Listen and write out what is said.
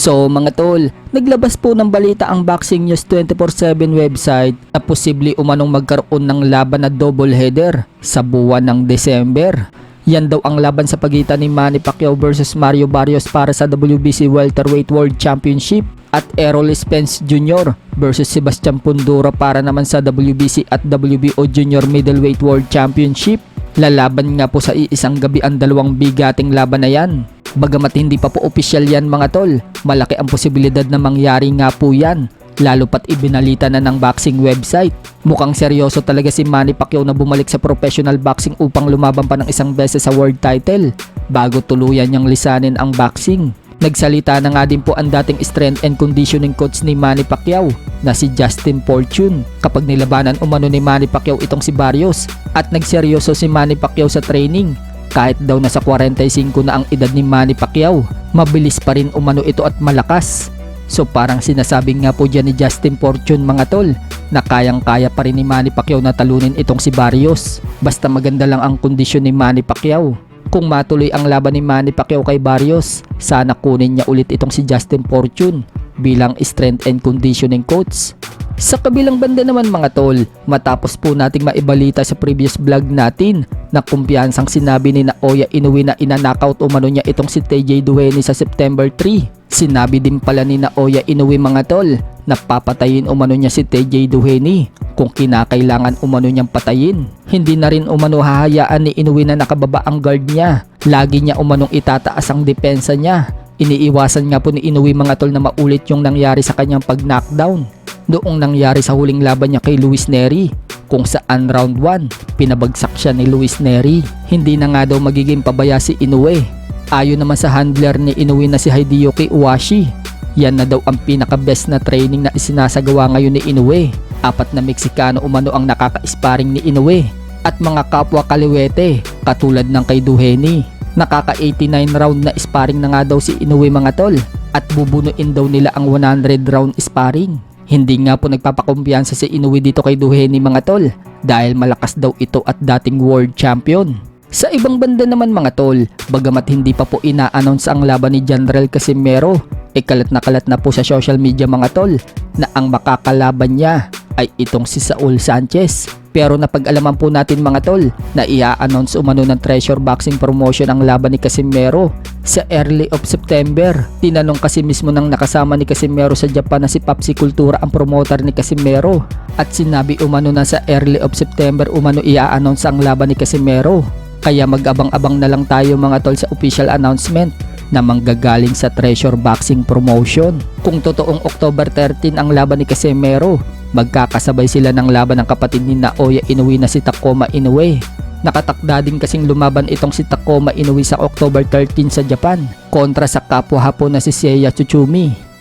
So mga tol, naglabas po ng balita ang Boxing News 24/7 website na posible umanong magkaroon ng laban na double header sa buwan ng December. Yan daw ang laban sa pagitan ni Manny Pacquiao versus Mario Barrios para sa WBC Welterweight World Championship at Errol Spence Jr. versus Sebastian Fundora para naman sa WBC at WBO Junior Middleweight World Championship. Lalaban nga po sa iisang gabi ang dalawang bigating laban na yan. Bagamat hindi pa po opisyal yan mga tol, malaki ang posibilidad na mangyari nga po yan, lalo pat ibinalita na ng boxing website. Mukhang seryoso talaga si Manny Pacquiao na bumalik sa professional boxing upang lumaban pa ng isang beses sa world title bago tuluyan niyang lisanin ang boxing. Nagsalita na nga din po ang dating strength and conditioning coach ni Manny Pacquiao na si Justin Fortune kapag nilabanan umano ni Manny Pacquiao itong si Barrios, at nagseryoso si Manny Pacquiao sa training. Kahit daw nasa 45 na ang edad ni Manny Pacquiao, mabilis pa rin umano ito at malakas. So parang sinasabi nga po dyan ni Justin Fortune mga tol na kayang-kaya pa rin ni Manny Pacquiao na talunin itong si Barrios. Basta maganda lang ang kondisyon ni Manny Pacquiao. Kung matuloy ang laban ni Manny Pacquiao kay Barrios, sana kunin niya ulit itong si Justin Fortune bilang strength and conditioning coach. Sa kabilang banda naman mga tol, matapos po nating maibalita sa previous vlog natin na kumpiyansang sinabi ni Naoya Inoue na ina-knockout umano niya itong si TJ Duheny sa September 3. Sinabi din pala ni Naoya Inoue mga tol na papatayin umano niya si TJ Duheny kung kinakailangan umano niyang patayin. Hindi na rin umano hahayaan ni Inoue na nakababa ang guard niya. Lagi niya umanong itataas ang depensa niya. Iniiwasan nga po ni Inoue mga tol na maulit yung nangyari sa kanyang pag-knockdown noong nangyari sa huling laban niya kay Luis Nery, kung saan round 1 pinabagsak siya ni Luis Nery. Hindi na nga daw magiging pabaya si Inoue. Ayon naman sa handler ni Inoue na si Hideyuki Uwashi, yan na daw ang pinaka-best na training na isinasagawa ngayon ni Inoue. 4 na Meksikano umano ang nakaka-sparring ni Inoue at mga kapwa kaliwete katulad ng kay Duheny. Nakaka-89 round na sparring na nga daw si Inoue mga tol at bubunuin daw nila ang 100 round sparring. Hindi nga po nagpapakumpiyansa si Inoue dito kay Duheny mga tol dahil malakas daw ito at dating world champion. Sa ibang banda naman mga tol, bagamat hindi pa po ina-announce ang laban ni Janrel Casimero, kalat na po sa social media mga tol na ang makakalaban niya ay itong si Saul Sanchez. Pero napag-alaman po natin mga tol na i-announce umano ng Treasure Boxing Promotion ang laban ni Casimero sa early of September. Tinanong kasi mismo ng nakasama ni Casimero sa Japan na si Papsi Cultura ang promoter ni Casimero, at sinabi umano na sa early of September umano i-announce ang laban ni Casimero. Kaya mag-abang-abang na lang tayo mga tol sa official announcement na manggagaling sa Treasure Boxing Promotion. Kung totoong October 13 ang laban ni Casimero, magkakasabay sila ng laban ng kapatid ni Naoya Inoue na si Takuma Inoue. Nakatakda din kasing lumaban itong si Takuma Inoue sa October 13 sa Japan kontra sa kapwa Hapon na si Seiya Tsutsumi.